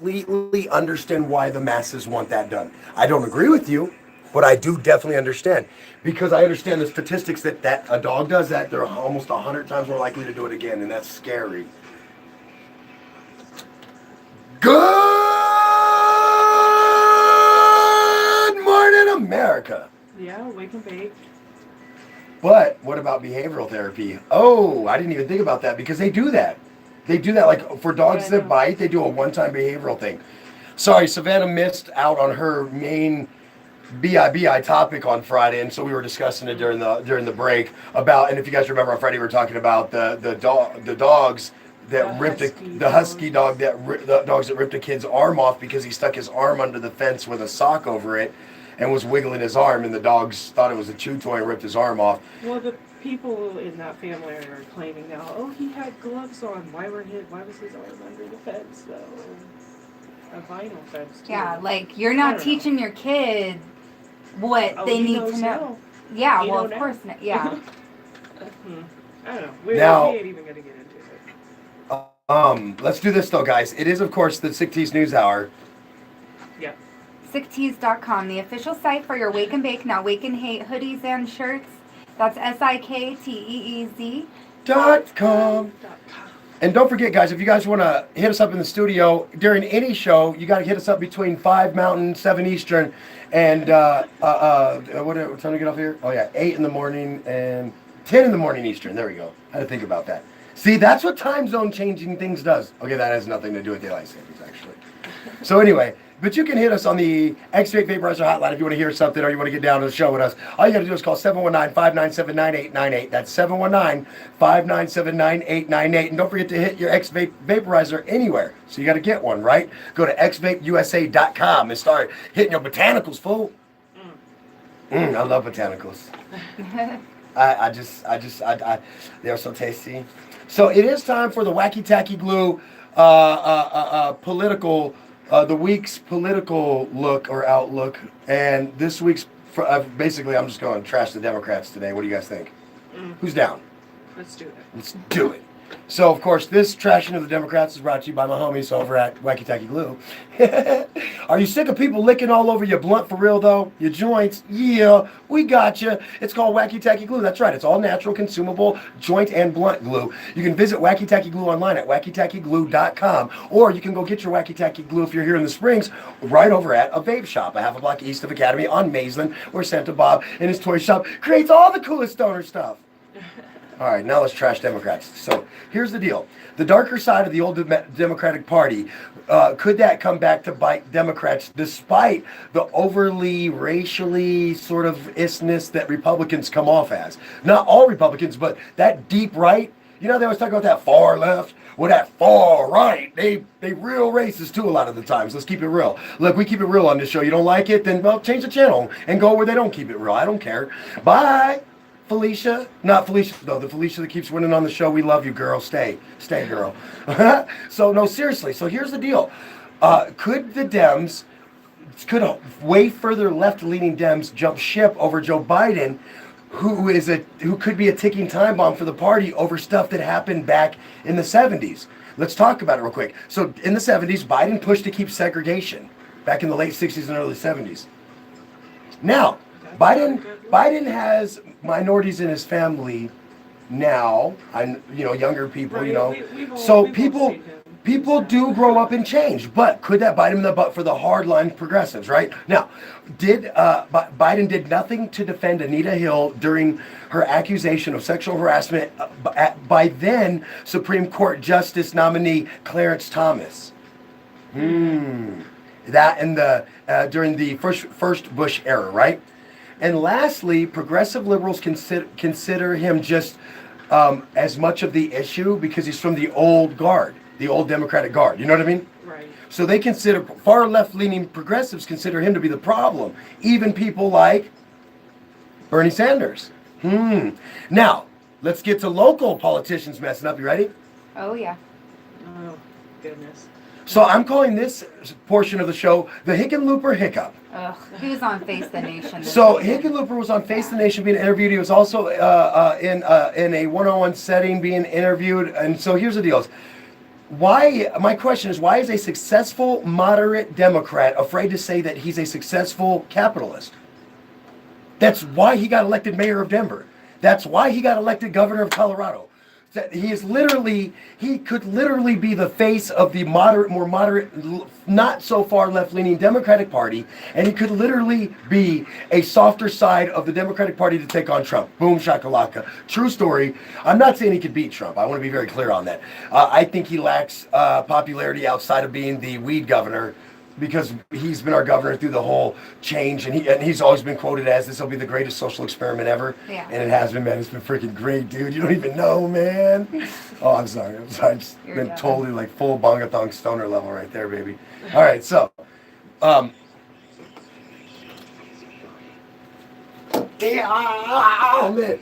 completely understand why the masses want that done. I don't agree with you, but I do definitely understand because I understand the statistics that a dog does that, they're almost 100 times more likely to do it again, and that's scary. Good morning, America. Yeah, wake and bake. But what about behavioral therapy? Oh, I didn't even think about that because they do that. They do that like for dogs that bite, they do a one-time behavioral thing. Sorry, Savannah missed out on her main BIBI topic on Friday, and so we were discussing it during the break about. And if you guys remember on Friday, we were talking about the dogs that ripped the husky dog the dogs that ripped a kid's arm off because he stuck his arm under the fence with a sock over it, and was wiggling his arm, and the dogs thought it was a chew toy and ripped his arm off. Well, the people in that family are claiming now, oh, he had gloves on. Why was his arm under the fence though? A vinyl fence too. Yeah, like you're not teaching your kid what they need to know. Yeah, well, of course not. Yeah. I don't know. We ain't even gonna get into it. Let's do this though, guys. It is, of course, the Sick Tees News Hour. Yeah. SickTees.com, the official site for your Wake and Bake, now Wake and Hate hoodies and shirts. That's SIKTEEZ.com. And don't forget, guys, if you guys want to hit us up in the studio during any show, you got to hit us up between 5 Mountain, 7 Eastern, and what time to get off here? Oh, yeah, 8 in the morning and 10 in the morning Eastern. There we go. I had to think about that. See, that's what time zone changing things does. Okay, that has nothing to do with daylight savings, actually. So anyway, but you can hit us on the X-Vape Vaporizer hotline if you want to hear something or you want to get down to the show with us. All you got to do is call 719-597-9898. That's 719-597-9898. And don't forget to hit your X-Vape Vaporizer anywhere. So you got to get one, right? Go to xvapeusa.com and start hitting your botanicals, fool. I love botanicals. They're so tasty. So it is time for the Wacky Tacky Glue political, the week's political look or outlook. And this week's, basically, I'm just going to trash the Democrats today. What do you guys think? Who's down? Let's do it. Let's do it. So, of course, this trashing of the Democrats is brought to you by my homies over at Wacky Tacky Glue. Are you sick of people licking all over your blunt for real, though? Your joints? Yeah, we got you. It's called Wacky Tacky Glue. That's right. It's all natural, consumable joint and blunt glue. You can visit Wacky Tacky Glue online at wackytackyglue.com, or you can go get your Wacky Tacky Glue if you're here in the Springs right over at a vape shop, a half a block east of Academy on Maisland, where Santa Bob and his toy shop creates all the coolest stoner stuff. All right, now let's trash Democrats. So here's the deal. The darker side of the old Democratic Party, could that come back to bite Democrats despite the overly racially sort of isness that Republicans come off as? Not all Republicans, but that deep right. You know, they always talk about that far left. Well, that far right, they real racist too a lot of the times. Let's keep it real. Look, we keep it real on this show. You don't like it? Then, well, change the channel and go where they don't keep it real. I don't care. Bye. Felicia, not Felicia, though, the Felicia that keeps winning on the show. We love you, girl. Stay, girl. So, no, seriously. So, here's the deal. Could way further left-leaning Dems jump ship over Joe Biden, who could be a ticking time bomb for the party over stuff that happened back in the 70s? Let's talk about it real quick. So, in the 70s, Biden pushed to keep segregation back in the late 60s and early 70s. Now, Biden has minorities in his family now, younger people, so people do grow up and change, but could that bite him in the butt for the hardline progressives, right? Now, Biden did nothing to defend Anita Hill during her accusation of sexual harassment by then Supreme Court Justice nominee Clarence Thomas. That in during the first Bush era, right? And lastly, progressive liberals consider him just as much of the issue because he's from the old guard, the old Democratic guard. You know what I mean? Right. So they consider, far left-leaning progressives consider him to be the problem. Even people like Bernie Sanders. Now, let's get to local politicians messing up. You ready? Oh, yeah. Oh, goodness. So I'm calling this portion of the show the Hickenlooper Hiccup. Ugh, he was on Face the Nation. So Hickenlooper was on Face the Nation being interviewed. He was also in a one-on-one setting being interviewed. And so here's the deal. Why? My question is, why is a successful moderate Democrat afraid to say that he's a successful capitalist? That's why he got elected mayor of Denver. That's why he got elected governor of Colorado. That he could literally be the face of the more moderate, not so far left-leaning Democratic Party, and he could literally be a softer side of the Democratic Party to take on Trump. Boom shakalaka. True story. I'm not saying he could beat Trump. I want to be very clear on that. I think he lacks popularity outside of being the weed governor, because he's been our governor through the whole change, and he's always been quoted as, this will be the greatest social experiment ever. Yeah. And it has been, man. It's been freaking great, dude. You don't even know, man. Oh, I'm sorry. I've just been totally like full bongathong stoner level right there, baby. All right, so yeah, man.